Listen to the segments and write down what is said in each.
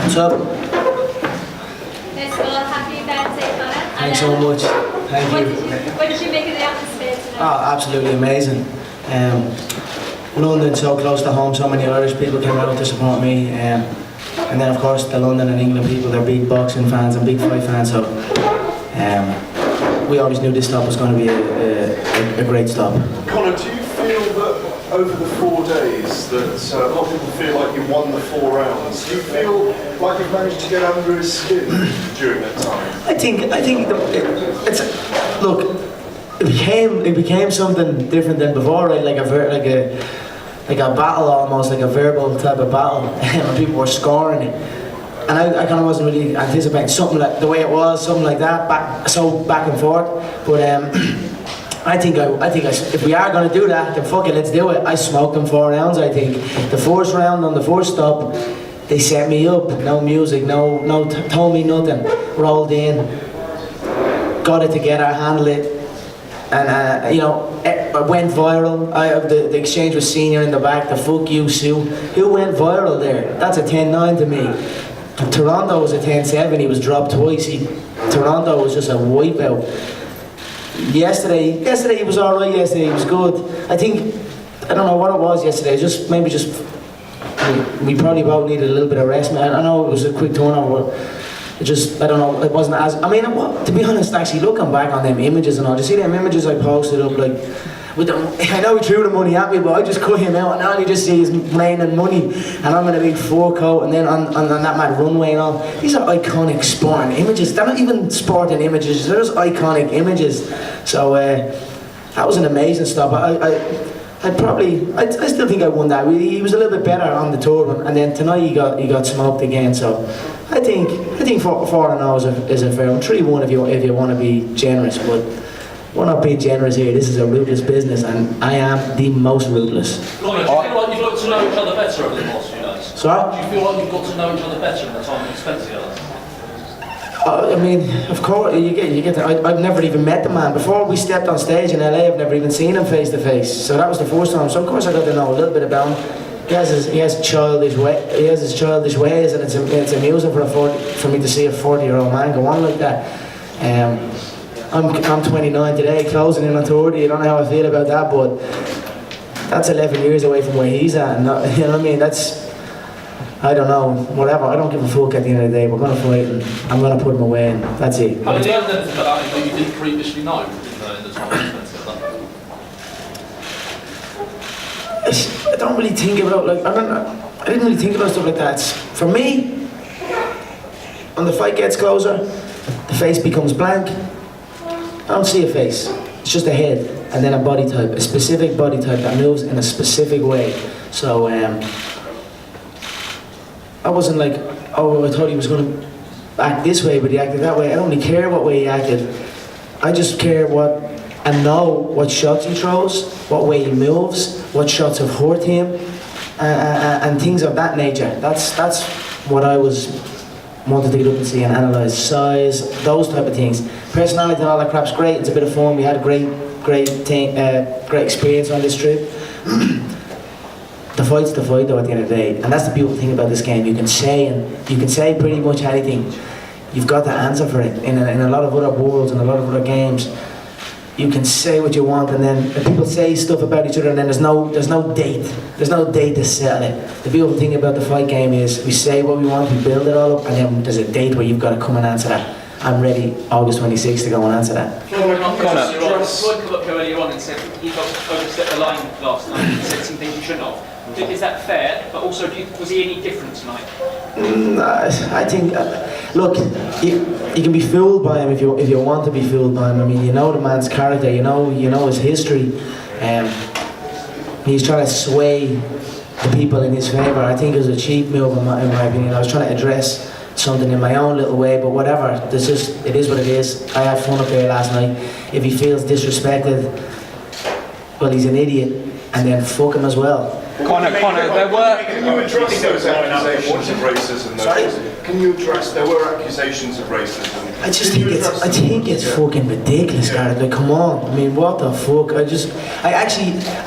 What's up? Yes, well, happy birthday, Connor. Thanks so much. Thank you. What did you make of the atmosphere tonight? Oh, absolutely amazing. London so close to home, so many Irish people came out to support me. And then of course the London and England people, they're big boxing fans and big fight fans, so we always knew this stop was going to be a great stop. Connor, do you feel that over the 4 days that a lot of people feel like you won the 4 rounds? Do you feel like you've managed to get under his skin during that time? I think it's look. It became something different than before, right? Like a battle, almost like a verbal type of battle, when people were scoring it. And I kind of wasn't really anticipating something like the way it was, something like that, back and forth. But I think if we are going to do that, then fuck it, let's do it. I smoked them 4 rounds. I think the first round on the first stop, they set me up. No music, told me nothing. Rolled in, got it together, handled it. And it went viral. The exchange with Senior in the back, the fuck you Sue. Who went viral there? That's a 10-9 to me. Toronto was a 10-7, he was dropped twice. Toronto was just a wipeout. Yesterday he was alright, yesterday he was good. I don't know what it was yesterday, we probably both needed a little bit of rest. I know it was a quick turnover. I don't know, it wasn't as, to be honest, actually, looking back on them images and all, you see them images I posted up, like, I know he threw the money at me, but I just cut him out, and now you just see he's raining money, and I'm in a big fur coat, and then on that mad runway and all. These are iconic sporting images. They're not even sporting images, they're just iconic images. So, that was an amazing stop. I still think I won that. He was a little bit better on the tour, and then tonight he got smoked again. So I think 4-0 is a fair one. 3-1 if you want to be generous, but we're not being generous here. This is a ruthless business, and I am the most ruthless. Connor, do you feel like you've got to know each other better over the last few days? Sorry? Do you feel like you've got to know each other better in the time you've spent together? Of course, you get to, I've never even met the man. Before we stepped on stage in LA, I've never even seen him face to face. So that was the first time. So of course I got to know a little bit about him. He has his childish ways, and it's amusing for me to see a 40-year-old man go on like that. I'm 29 today, closing in on 30. I don't know how I feel about that, but that's 11 years away from where he's at. And you know what I mean? I don't know, whatever. I don't give a fuck at the end of the day. We're going to fight, and I'm going to put him away, and that's it. Have you learned anything about him that you didn't previously know in the time you spent together? I don't really think about, I didn't really think about stuff like that. For me, when the fight gets closer, the face becomes blank. I don't see a face. It's just a head, and then a body type, a specific body type that moves in a specific way. So, I wasn't like, oh, I thought he was going to act this way, but he acted that way. I don't really care what way he acted. I just care know what shots he throws, what way he moves, what shots have hurt him, and things of that nature. That's what I wanted to get up and see and analyse. Size, those type of things. Personality and all that crap's great. It's a bit of fun. We had a great experience on this trip. The fight's the fight though at the end of the day, and that's the beautiful thing about this game. You can say pretty much anything. You've got the answer for it. In a lot of other worlds and a lot of other games, you can say what you want, and then people say stuff about each other, and then there's no date. There's no date to settle it. The beautiful thing about the fight game is we say what we want, we build it all up, and then there's a date where you've got to come and answer that. I'm ready August 26th to go and answer that. Floyd come up here earlier on and said he got overstepped the line last night and said some things he shouldn't have. Is that fair? But also, was he any different tonight? I think, look, you can be fooled by him if you want to be fooled by him. I mean, you know the man's character, you know his history. He's trying to sway the people in his favour. I think it was a cheap move in my opinion. I was trying to address something in my own little way, but whatever. It is what it is. I had fun up there last night. If he feels disrespected, well, he's an idiot, and then fuck him as well. Connor, there were... Can you address those accusations of racism? Sorry? Can you address, there were accusations of racism I just think it's fucking ridiculous, Gareth. Like, come on. I mean, what the fuck? I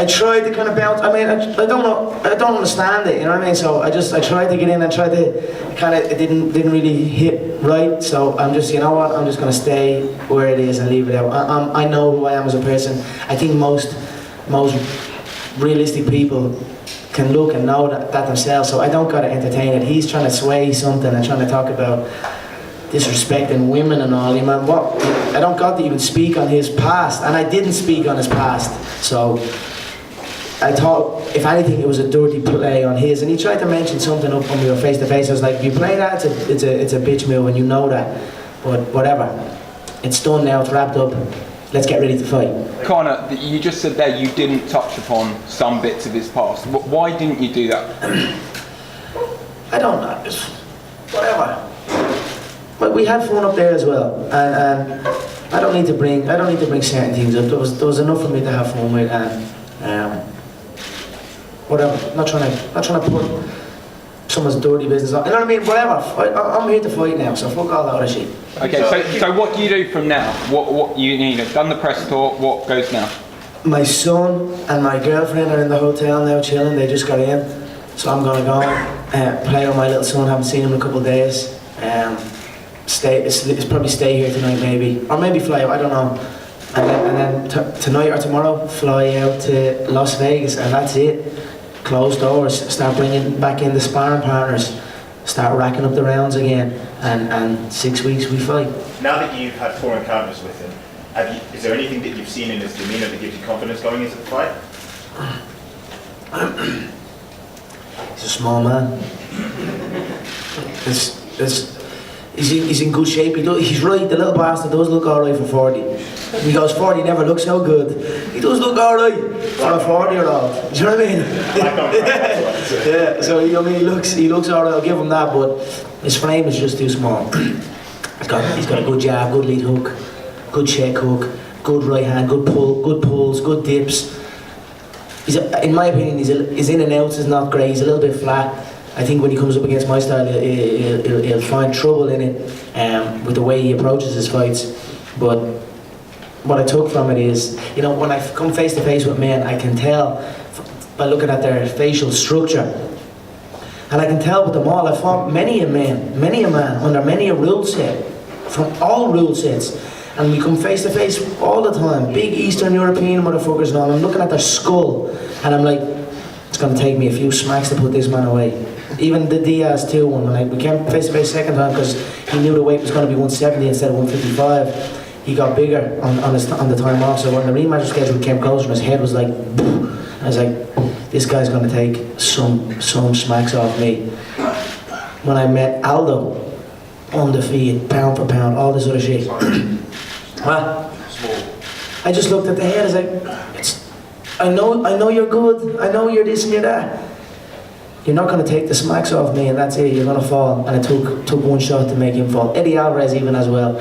tried to kind of bounce. I mean, I don't know. I don't understand it. You know what I mean? So I tried to get in and tried to kind of. It didn't really hit right. So I'm just, you know what? I'm just gonna stay where it is and leave it out. I know who I am as a person. I think most realistic people can look and know that themselves. So I don't gotta entertain it. He's trying to sway something and trying to talk about disrespecting women and all. Man, what? I don't got to even speak on his past, and I didn't speak on his past. So I thought, if anything, it was a dirty play on his. And he tried to mention something up when we were face to face. I was like, if you play that, it's a bitch move, and you know that. But whatever, it's done now. It's wrapped up. Let's get ready to fight. Conor, you just said there you didn't touch upon some bits of his past. Why didn't you do that? I don't know. Just whatever. But we had fun up there as well, and I don't need to bring certain things up. There was enough for me to have fun with, and whatever. Not trying to put someone's dirty business on. You know what I mean? Whatever. I'm here to fight now, so fuck all that other shit. Okay, so what do you do from now? What you done the press tour? What goes now? My son and my girlfriend are in the hotel now chilling. They just got in, so I'm gonna go play with my little son. Haven't seen him in a couple of days. It's probably stay here tonight, maybe, or maybe fly out. I don't know. And then tonight or tomorrow, fly out to Las Vegas, and that's it. Close doors. Start bringing back in the sparring partners. Start racking up the rounds again, and 6 weeks we fight. Now that you've had 4 encounters with him, is there anything that you've seen in his demeanour that gives you confidence going into the fight? He's a small man. He's in good shape. He's right. The little bastard does look alright for 40. He goes 40, never looks so good. He does look alright for a 40-year-old. Do you know what I mean? Yeah. So he looks alright. I'll give him that, but his frame is just too small. He's got a good jab, good lead hook, good check hook, good right hand, good pulls, good dips. In my opinion, his in and outs is not great. He's a little bit flat. I think when he comes up against my style, he'll find trouble in it with the way he approaches his fights. But what I took from it is, when I come face to face with men, I can tell by looking at their facial structure. And I can tell with them all, I fought many a man under many a rule set, from all rule sets. And we come face to face all the time, big Eastern European motherfuckers and all. I'm looking at their skull, and I'm like, it's going to take me a few smacks to put this man away. Even the Diaz 2 one, when we came face to face second time, because he knew the weight was going to be 170 instead of 155. He got bigger on the time off. So when the rematch schedule came closer, and his head was like, boom. I was like, this guy's going to take some smacks off me. When I met Aldo, undefeated, pound for pound, all this other shit. Well, I just looked at the head. I was like, I know you're good. I know you're this and you're that. You're not going to take the smacks off me, and that's it. You're going to fall. And it took one shot to make him fall. Eddie Alvarez even as well.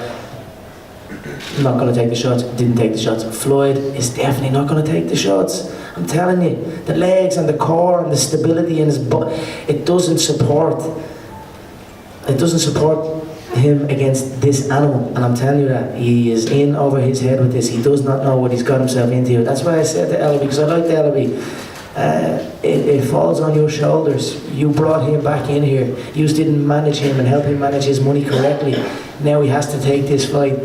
Not going to take the shots. Didn't take the shots. Floyd is definitely not going to take the shots. I'm telling you, the legs and the core and the stability in his butt, it doesn't support him against this animal. And I'm telling you that he is in over his head with this. He does not know what he's got himself into. That's why I said to Ellaby, because I like the Ellaby. It falls on your shoulders. You brought him back in here. You didn't manage him and help him manage his money correctly. Now he has to take this fight,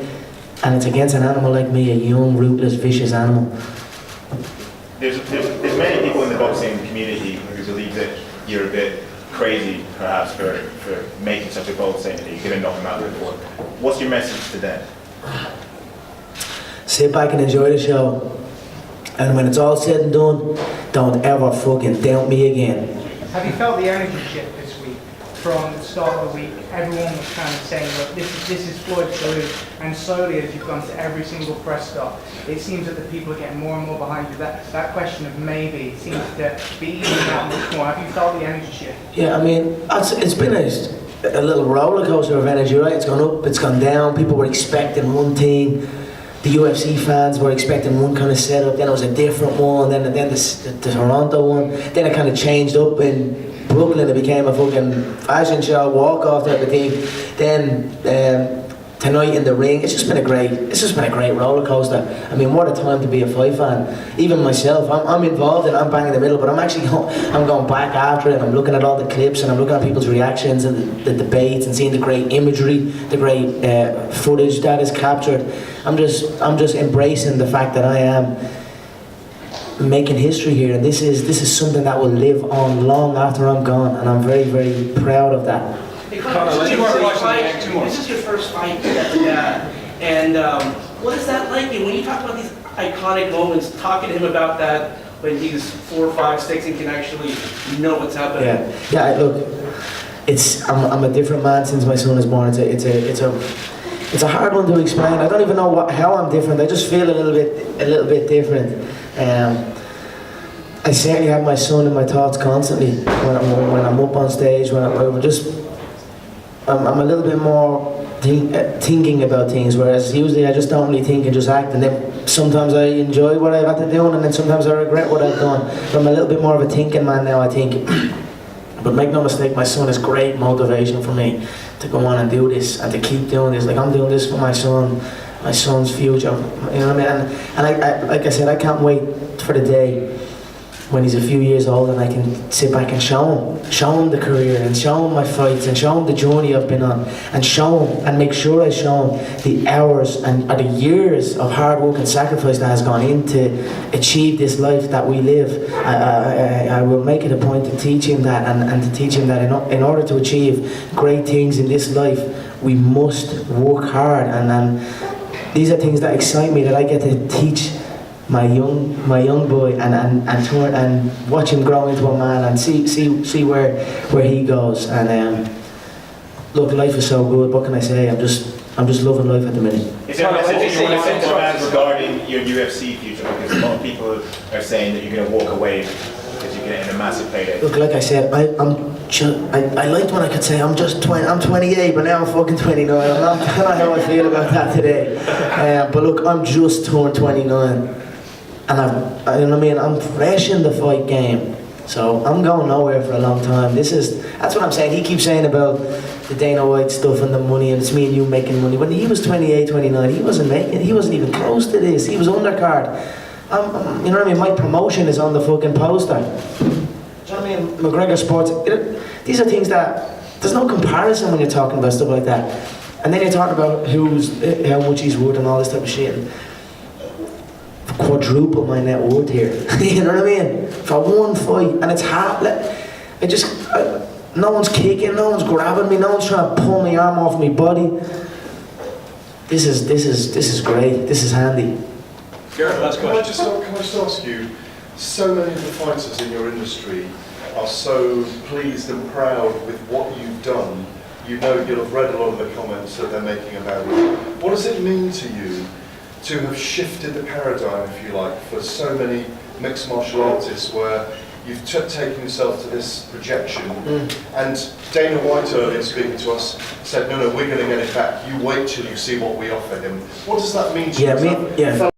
and it's against an animal like me, a young, rootless, vicious animal. There's many people in the boxing community who believe that you're a bit crazy, perhaps, for making such a bold statement that you could have knocked him out before. What's your message to them? Sit back and enjoy the show. And when it's all said and done, don't ever fucking doubt me again. Have you felt the energy shift this week? From the start of the week, everyone was kind of saying, look, this is Floyd to lose. And slowly, as you've gone to every single press stop, it seems that the people are getting more and more behind you. That question of maybe seems to be easing out much more. Have you felt the energy shift? Yeah, I mean, it's been a little roller coaster of energy, right? It's gone up, it's gone down. People were expecting one thing. The UFC fans were expecting one kind of setup, then it was a different one, then the Toronto one, then it kind of changed up in Brooklyn. It became a fucking fashion show, walk-off type of thing. Then tonight in the ring. It's just been a great roller coaster. I mean, what a time to be a fight fan. Even myself, I'm involved and I'm bang in the middle, but I'm going back after it. I'm looking at all the clips and I'm looking at people's reactions and the debates and seeing the great imagery, the great footage that is captured. I'm just embracing the fact that I am making history here, and this is something that will live on long after I'm gone, and I'm very, very proud of that. Hey, Conor, this is your first fight that you had, and what is that like? And when you talk about these iconic moments, talking to him about that when he's 4, 5, 6 and can actually know what's happening. Yeah. Look, I'm a different man since my son is born. It's a hard one to explain. I don't even know how I'm different. I just feel a little bit different. I certainly have my son in my thoughts constantly when I'm up on stage. I'm a little bit more thinking about things, whereas usually I just don't really think and just act. And then sometimes I enjoy what I've had to do, and then sometimes I regret what I've done. But I'm a little bit more of a thinking man now, I think. But make no mistake, my son is great motivation for me to go on and do this and to keep doing this. Like, I'm doing this for my son's future. You know what I mean? And I like I said, I can't wait for the day when he's a few years old and I can sit back and show him the career and show him my fights and show him the journey I've been on and show him and make sure I show him the hours and the years of hard work and sacrifice that has gone into achieve this life that we live. I will make it a point to teach him that and to teach him that in order to achieve great things in this life, we must work hard, and these are things that excite me, that I get to teach my young boy and watch him grow into a man and see where he goes. And look, life is so good. What can I say? I'm just loving life at the minute. Is there a message you want to send to fans regarding your UFC future? Because a lot of people are saying that you're going to walk away because you're getting a massive payday. Look, like I said, I liked when I could say I'm 28, but now I'm fucking 29. I'm not how I feel about that today. But look, I'm just turned 29. And you know what I mean? I'm fresh in the fight game, so I'm going nowhere for a long time. That's what I'm saying. He keeps saying about the Dana White stuff and the money, and it's me and you making money. When he was 28, 29, he wasn't even close to this. He was undercard. You know what I mean? My promotion is on the fucking poster. Do you know what I mean? McGregor Sports. These are things that there's no comparison when you're talking about stuff like that. And then you talk about how much he's worth and all this type of shit. And quadruple my net worth here. You know what I mean? For one fight, and it's hard. No one's kicking, no one's grabbing me, no one's trying to pull my arm off my body. This is great. This is handy. Gareth, can I just ask you? So many of the fighters in your industry are so pleased and proud with what you've done. You know, you'll have read a lot of the comments that they're making about you. What does it mean to you to have shifted the paradigm, if you like, for so many mixed martial artists, where you've taken yourself to this projection? And Dana White earlier speaking to us said, no, we're going to get it back. You wait till you see what we offer him. What does that mean to you?